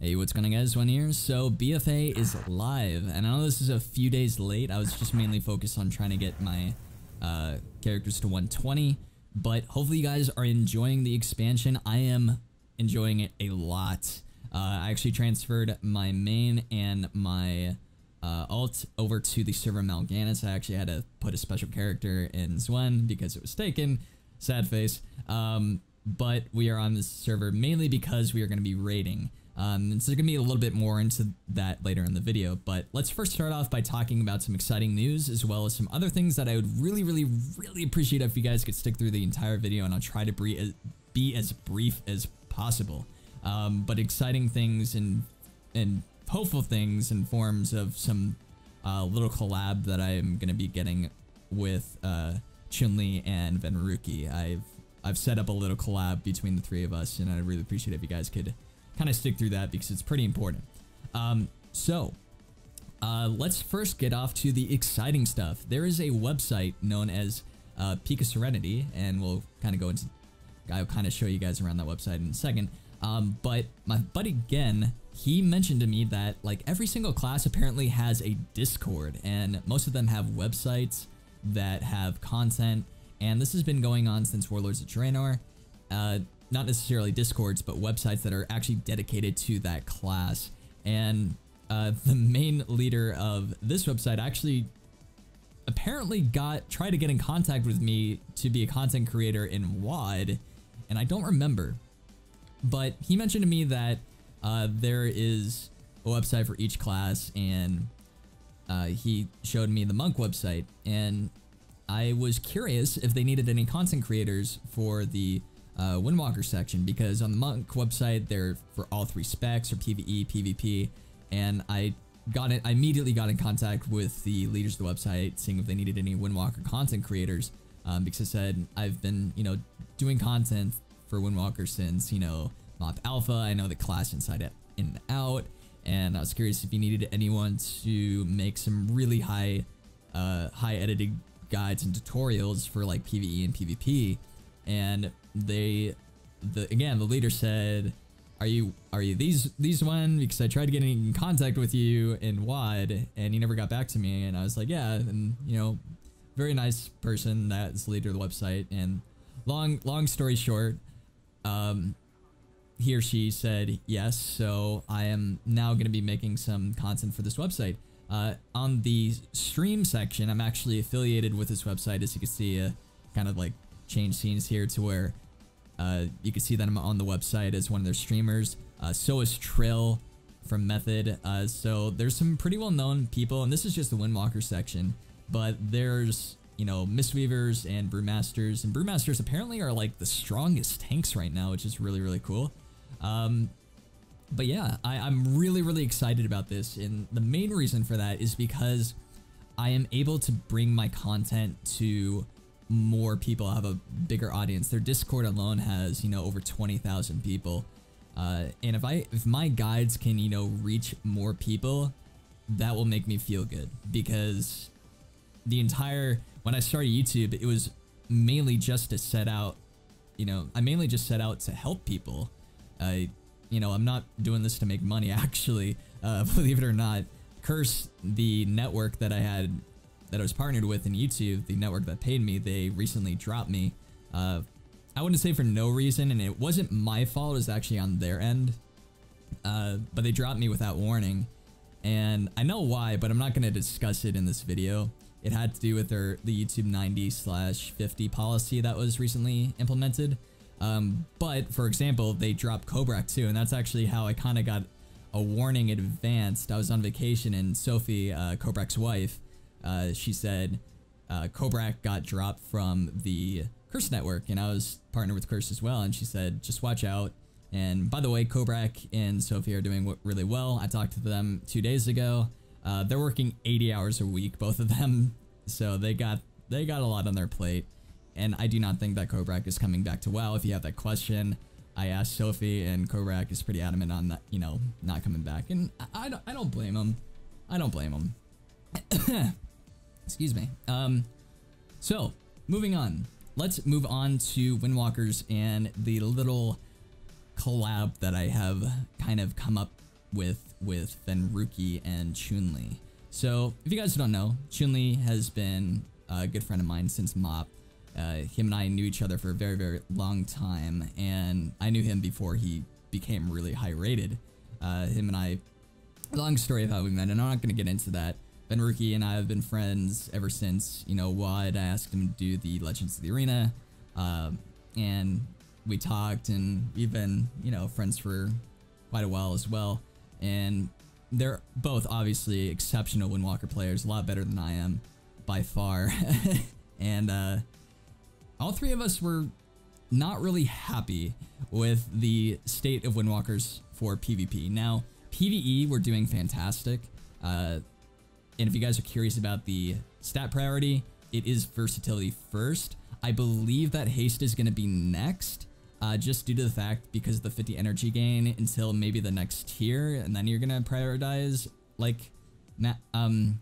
Hey, what's going on guys, Xuen here. So BFA is live, and I know this is a few days late. I was just mainly focused on trying to get my characters to 120, but hopefully you guys are enjoying the expansion. I am enjoying it a lot. I actually transferred my main and my alt over to the server Mal'Ganis. I actually had to put a special character in Xuen because it was taken. Sad face. But we are on this server mainly because we are going to be raiding. And so there's going to be a little bit more into that later in the video, but let's first start off by talking about some exciting news as well as some other things that I would really appreciate if you guys could stick through the entire video, and I'll try to be as brief as possible. But exciting things and hopeful things in forms of some little collab that I am going to be getting with Chun-Li and Venruki. I've set up a little collab between the three of us, and I'd really appreciate if you guys could kind of stick through that because it's pretty important. Let's first get off to the exciting stuff. There is a website known as Peak of Serenity, and we'll kind of go into, I'll kind of show you guys around that website in a second. But my buddy Gen, he mentioned to me that like every single class apparently has a Discord, and most of them have websites that have content, and this has been going on since Warlords of Draenor. Not necessarily Discords, but websites that are actually dedicated to that class. And the main leader of this website actually apparently tried to get in contact with me to be a content creator in WoD, and I don't remember. But he mentioned to me that there is a website for each class, and he showed me the Monk website, and I was curious if they needed any content creators for the Windwalker section, because on the Monk website they're for all three specs, or PvE, PvP, and I immediately got in contact with the leaders of the website, seeing if they needed any Windwalker content creators, because I said I've been, doing content for Windwalker since, Mop Alpha. I know the class inside in and out, and I was curious if you needed anyone to make some really high edited guides and tutorials for like PvE and PvP. And the leader said, are you these one? Because I tried to get in contact with you in WoD and you never got back to me. And I was like, yeah. And very nice person that's the leader of the website. And long story short, he or she said yes. So I am now going to be making some content for this website. On the stream section, I'm actually affiliated with this website, as you can see, kind of like change scenes here to where you can see that I'm on the website as one of their streamers. So is Trill from Method. So there's some pretty well-known people, and this is just the Windwalker section, but there's Mistweavers and Brewmasters, and Brewmasters apparently are like the strongest tanks right now, which is really cool. But yeah, I'm really excited about this, and the main reason for that is because I am able to bring my content to more people, have a bigger audience. Their Discord alone has over 20,000 people, and if my guides can reach more people, that will make me feel good, because when I started YouTube, it was mainly just to set out, I mainly just set out to help people. I'm not doing this to make money, actually. Believe it or not, Curse, the network that I was partnered with in YouTube, the network that paid me, they recently dropped me. I wouldn't say for no reason, and it wasn't my fault, it was actually on their end. But they dropped me without warning, and I know why, but I'm not going to discuss it in this video. It had to do with the YouTube 90/50 policy that was recently implemented. But for example, they dropped Kobrak too, and that's actually how I kind of got a warning in advance. I was on vacation, and Sophie, Kobrak's wife, she said Kobrak got dropped from the Curse network, and I was partnered with Curse as well, and she said just watch out. And by the way, Kobrak and Sophie are doing really well. I talked to them 2 days ago. They're working 80 hours a week, both of them, so they got a lot on their plate. And I do not think that Kobrak is coming back to WoW. If you have that question, I asked Sophie, and Kobrak is pretty adamant on that, not coming back. And I don't blame him. I don't blame him. Excuse me. So moving on. Let's move on to Windwalkers and the little collab that I have kind of come up with Venruki and Chun-Li. So if you guys don't know, Chun-Li has been a good friend of mine since MOP. Him and I knew each other for a very, very long time, and I knew him before he became really high rated. Him and I, long story of how we met, and I'm not going to get into that. Venruki and I have been friends ever since, you know, WOD. I asked him to do the Legends of the Arena, and we talked, and we've been, you know, friends for quite a while as well. And they're both obviously exceptional Windwalker players, a lot better than I am by far. And all three of us were not really happy with the state of Windwalkers for PvP. Now, PvE, we're doing fantastic. And if you guys are curious about the stat priority, it is versatility first. I believe that haste is going to be next, just due to the fact because of the 50 energy gain until maybe the next tier, and then you're going to prioritize like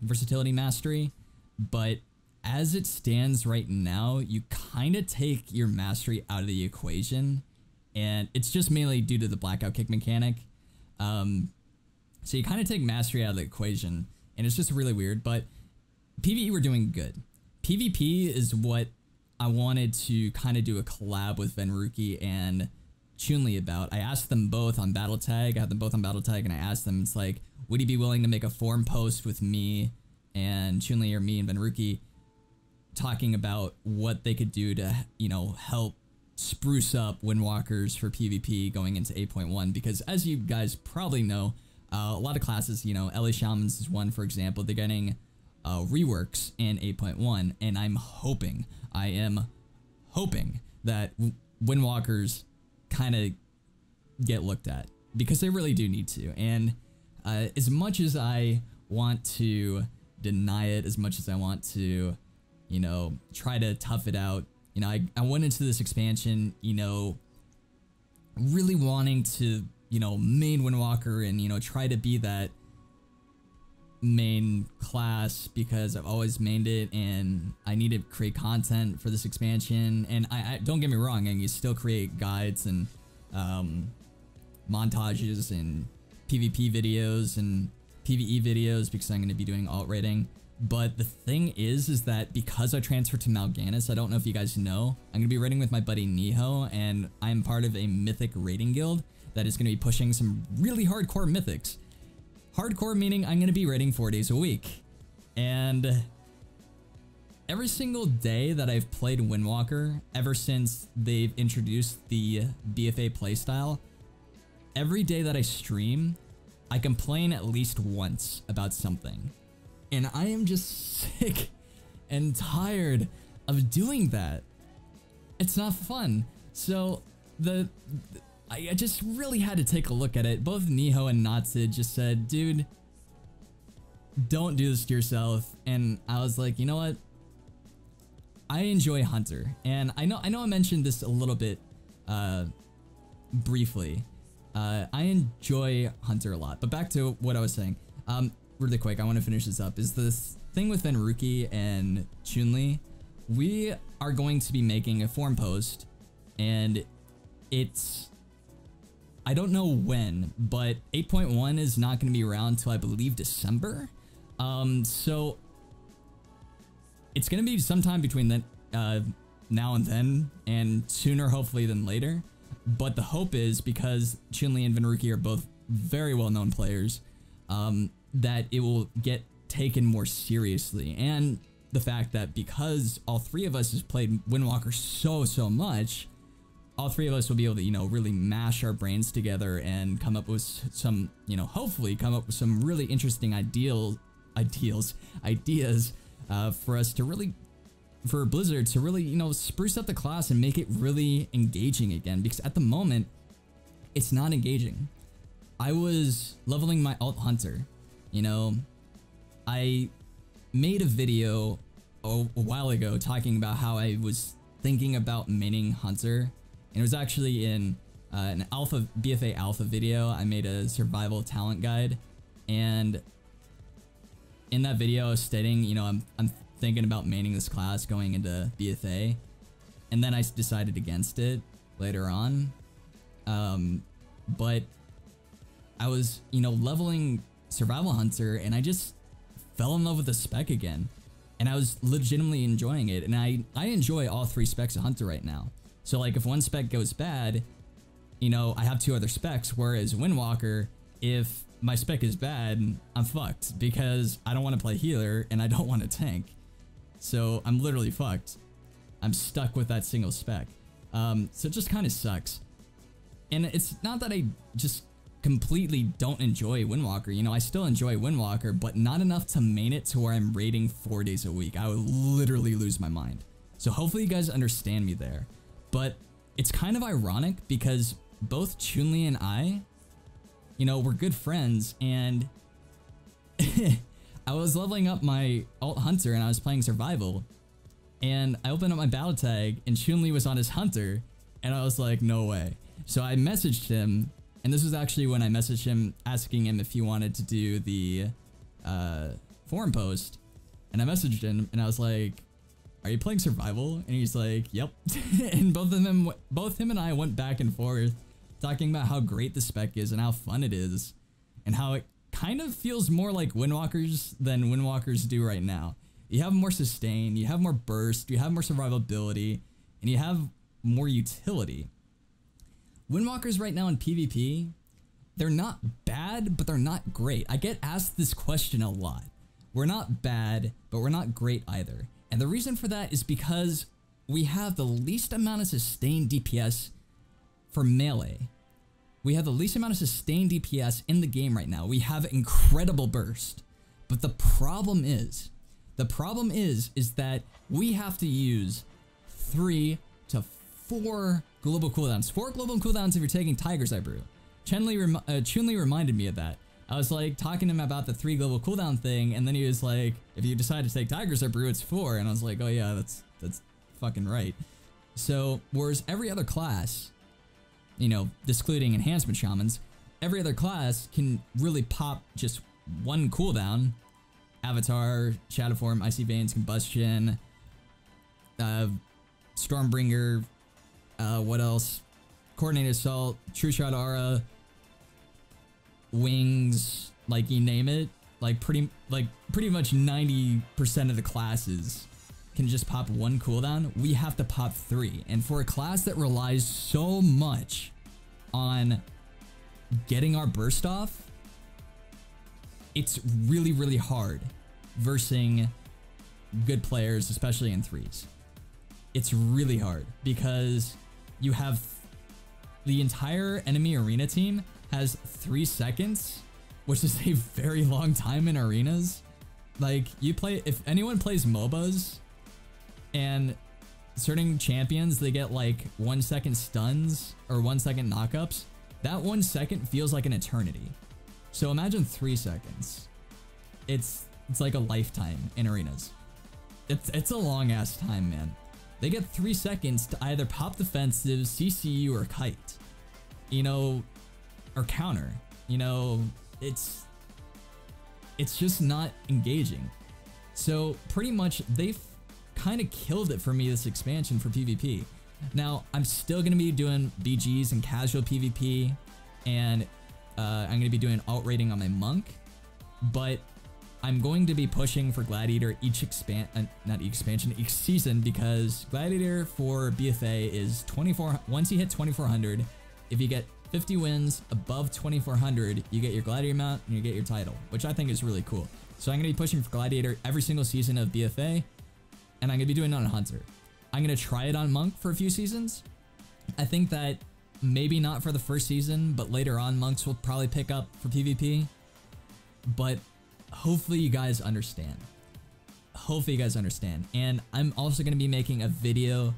versatility mastery. But as it stands right now, you kind of take your mastery out of the equation, and it's just mainly due to the blackout kick mechanic. So you kind of take mastery out of the equation, and it's just really weird. But PvE, we're doing good. PvP is what I wanted to kind of do a collab with Venruki and Chun-Li about. I asked them both on Battle Tag. I had them both on Battle Tag, and I asked them, it's like, would he be willing to make a forum post with me and Chun-Li, or me and Venruki, talking about what they could do to, you know, help spruce up Windwalkers for PvP going into 8.1, because as you guys probably know, a lot of classes, you know, LA Shamans is one, for example, they're getting reworks in 8.1, and I am hoping that Windwalkers kind of get looked at, because they really do need to. And as much as I want to deny it, as much as I want to, you know, try to tough it out, you know, I went into this expansion, you know, really wanting to, you know, main Windwalker and, you know, try to be that main class, because I've always mained it, and I need to create content for this expansion. And I don't get me wrong, and you still create guides and montages and PvP videos and PvE videos, because I'm going to be doing alt rating. But the thing is that because I transferred to Mal'Ganis, I don't know if you guys know, I'm going to be raiding with my buddy Niho, and I'm part of a mythic raiding guild that is going to be pushing some really hardcore mythics. Hardcore meaning I'm going to be raiding 4 days a week. And every single day that I've played Windwalker, ever since they've introduced the BFA playstyle, every day that I stream, I complain at least once about something. And I am just sick and tired of doing that. It's not fun. So I just really had to take a look at it. Both Niho and Natsid just said, dude, don't do this to yourself. And I was like, you know what? I enjoy Hunter. And I know I mentioned this a little bit briefly. I enjoy Hunter a lot. But back to what I was saying. Really quick, I want to finish this up. Is this thing with Venruki and Chun-Li? We are going to be making a forum post, and it's, I don't know when, but 8.1 is not going to be around till I believe December. So it's going to be sometime between then, now and then, and sooner hopefully than later. But the hope is, because Chun-Li and Venruki are both very well-known players, that it will get taken more seriously. And the fact that because all three of us has played Windwalker so much, all three of us will be able to, you know, really mash our brains together and come up with some, you know, hopefully come up with some really interesting ideas for us to really, for Blizzard to really, you know, spruce up the class and make it really engaging again. Because at the moment, it's not engaging. I was leveling my alt Hunter. You know, I made a video a while ago talking about how I was thinking about maining Hunter, and it was actually in an alpha BFA alpha video. I made a survival talent guide, and in that video I was stating, you know, I'm thinking about maining this class going into BFA, and then I decided against it later on. But I was, you know, leveling Survival Hunter, and I just fell in love with the spec again. And I was legitimately enjoying it. And I enjoy all 3 specs of Hunter right now. So like if one spec goes bad, you know, I have 2 other specs. Whereas Windwalker, if my spec is bad, I'm fucked because I don't want to play healer and I don't want to tank. So I'm literally fucked. I'm stuck with that single spec. So it just kind of sucks. And it's not that I just completely don't enjoy Windwalker. You know, I still enjoy Windwalker, but not enough to main it to where I'm raiding 4 days a week. I would literally lose my mind. So hopefully you guys understand me there. But it's kind of ironic because both Chun-Li and I, you know, we're good friends, and I was leveling up my alt Hunter and I was playing survival, and I opened up my battle tag and Chun-Li was on his Hunter, and I was like, no way. So I messaged him. And this was actually when I messaged him asking him if he wanted to do the forum post. And I messaged him and I was like, are you playing survival? And he's like, yep. And both him and I went back and forth talking about how great the spec is and how fun it is. And how it kind of feels more like Windwalkers than Windwalkers do right now. You have more sustain, you have more burst, you have more survivability, and you have more utility. Windwalkers right now in PvP, they're not bad, but they're not great. I get asked this question a lot. We're not bad, but we're not great either. And the reason for that is because we have the least amount of sustained DPS for melee. We have the least amount of sustained DPS in the game right now. We have incredible burst. But the problem is that we have to use 3 to 4 global cooldowns. 4 global cooldowns if you're taking Tiger's Eye Brew. Chun-Li reminded me of that. I was like talking to him about the 3 global cooldown thing, and then he was like, if you decide to take Tiger's Eye Brew, it's 4. And I was like, oh yeah, that's fucking right. So, whereas every other class, you know, excluding enhancement shamans, every other class can really pop just 1 cooldown. Avatar, Shadow Form, Icy Veins, Combustion, Stormbringer, what else? Coordinated Assault, True Shot Aura, Wings, like you name it. Like pretty much 90% of the classes can just pop 1 cooldown. We have to pop 3. And for a class that relies so much on getting our burst off, it's really, really hard versing good players, especially in 3s. It's really hard because you have the entire enemy arena team has 3 seconds, which is a very long time in arenas. Like if anyone plays MOBAs and certain champions, they get like 1 second stuns or 1 second knockups. That 1 second feels like an eternity. So imagine 3 seconds. It's like a lifetime in arenas. It's a long ass time, man. They get 3 seconds to either pop defensive, CCU, or kite. You know, or counter. You know, it's just not engaging. So pretty much they've kind of killed it for me this expansion for PvP. Now I'm still gonna be doing BGs and casual PvP, and I'm gonna be doing alt rating on my monk, but I'm going to be pushing for Gladiator each season, because Gladiator for BFA is 24. Once you hit 2400, if you get 50 wins above 2400, you get your Gladiator mount and you get your title, which I think is really cool. So I'm going to be pushing for Gladiator every single season of BFA, and I'm going to be doing it on Hunter. I'm going to try it on Monk for a few seasons. I think that maybe not for the first season, but later on Monks will probably pick up for PvP. But hopefully you guys understand. Hopefully you guys understand. And I'm also going to be making a video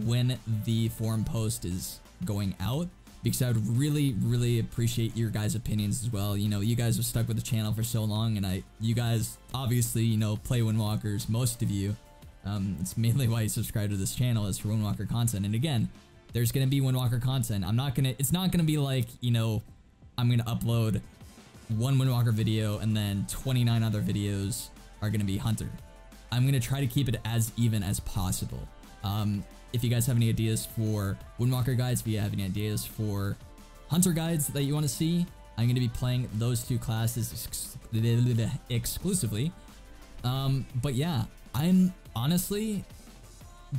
when the forum post is going out, because I would really, really appreciate your guys' opinions as well. You know, you guys have stuck with the channel for so long, and you guys obviously, you know, play Windwalkers, most of you. It's mainly why you subscribe to this channel, is for Windwalker content. And again, there's gonna be Windwalker content. It's not gonna be like, you know, I'm gonna upload 1 Windwalker video and then 29 other videos are gonna be Hunter. I'm gonna try to keep it as even as possible. If you guys have any ideas for Windwalker guides, if you have any ideas for hunter guides that you want to see, I'm going to be playing those two classes exclusively. But yeah, I'm honestly,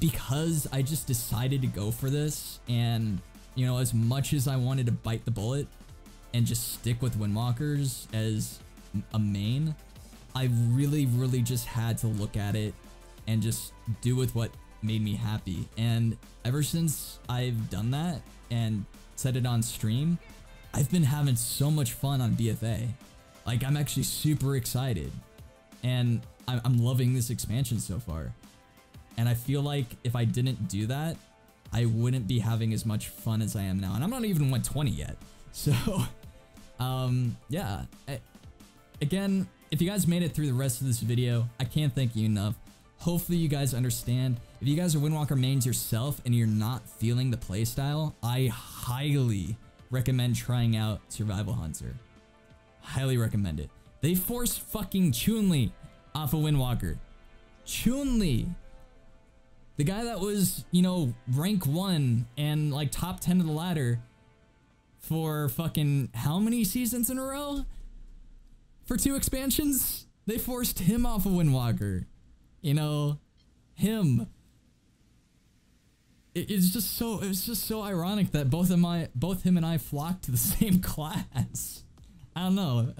because I just decided to go for this, and you know, as much as I wanted to bite the bullet and just stick with Windwalkers as a main, I really just had to look at it and just do with what made me happy. And ever since I've done that and said it on stream, I've been having so much fun on BFA. Like, I'm actually super excited, and I'm loving this expansion so far. And I feel like if I didn't do that, I wouldn't be having as much fun as I am now. And I'm not even 120 yet. So, yeah. Again, if you guys made it through the rest of this video, I can't thank you enough. Hopefully you guys understand. If you guys are Windwalker mains yourself and you're not feeling the playstyle, I highly recommend trying out Survival Hunter. Highly recommend it. They forced fucking Xuen off a Windwalker. Xuen, the guy that was, you know, rank 1 and like top 10 of the ladder for fucking how many seasons in a row? For 2 expansions? They forced him off a Windwalker. You know, him. It's just so ironic that both him and I flocked to the same class. I don't know.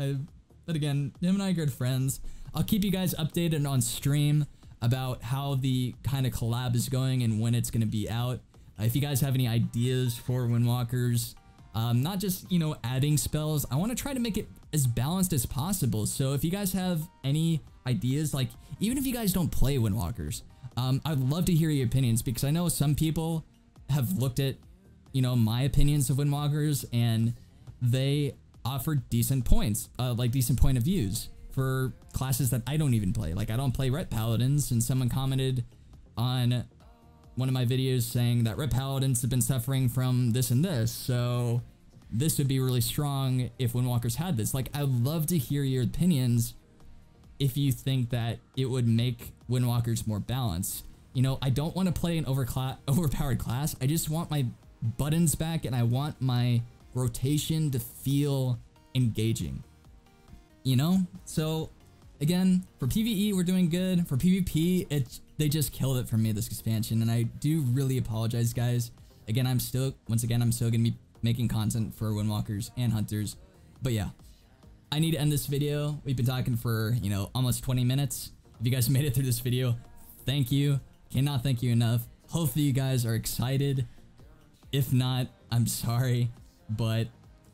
But again, him and I are good friends. I'll keep you guys updated on stream about how the kind of collab is going and when it's going to be out. If you guys have any ideas for Windwalkers, not just, you know, adding spells, I want to try to make it as balanced as possible. So if you guys have any ideas, like even if you guys don't play Windwalkers, I'd love to hear your opinions, because I know some people have looked at, you know, my opinions of Windwalkers and they offer decent points, like decent point of views for classes that I don't even play. Like, I don't play Ret Paladins, and someone commented on one of my videos saying that Ret Paladins have been suffering from this and this, so this would be really strong if Windwalkers had this. Like, I'd love to hear your opinions if you think that it would make Windwalkers more balanced. You know, I don't want to play an overpowered class. I just want my buttons back, and I want my rotation to feel engaging. You know? So, again, for PvE, we're doing good. For PvP, they just killed it for me this expansion, and I do really apologize, guys. Again, I'm still gonna be making content for Windwalkers and Hunters. But yeah, I need to end this video. We've been talking for, you know, almost 20 minutes. If you guys made it through this video, thank you. Cannot thank you enough. Hopefully you guys are excited. If not, I'm sorry, but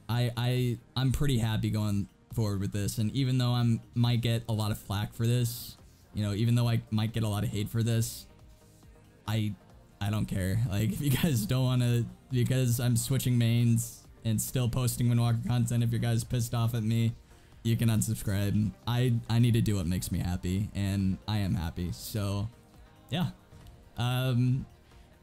I'm pretty happy going forward with this. And even though I might get a lot of flack for this, you know, even though I might get a lot of hate for this, I don't care. Like, if you guys don't want to, because I'm switching mains and still posting Windwalker content, if you guys pissed off at me, you can unsubscribe. I need to do what makes me happy, and I am happy. So yeah,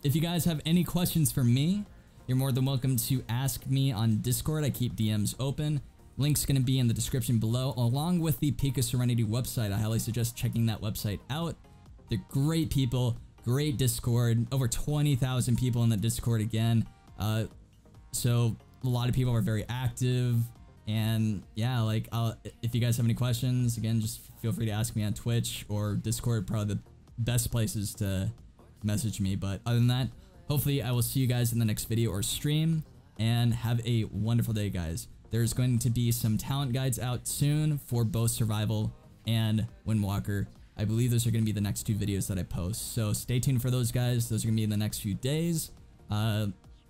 if you guys have any questions for me, you're more than welcome to ask me on Discord. I keep DMs open. Link's going to be in the description below, along with the Peak of Serenity website. I highly suggest checking that website out. They're great people, great Discord, over 20,000 people in the Discord again. So a lot of people are very active, and yeah, like, if you guys have any questions, again, just feel free to ask me on Twitch or Discord, probably the best places to message me. But other than that, hopefully I will see you guys in the next video or stream, and have a wonderful day, guys. There's going to be some talent guides out soon for both Survival and Windwalker. I believe those are going to be the next 2 videos that I post, so stay tuned for those, guys. Those are going to be in the next few days.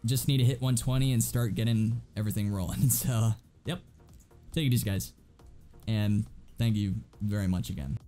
Just need to hit 120 and start getting everything rolling. So, yep. Take it easy, guys. And thank you very much again.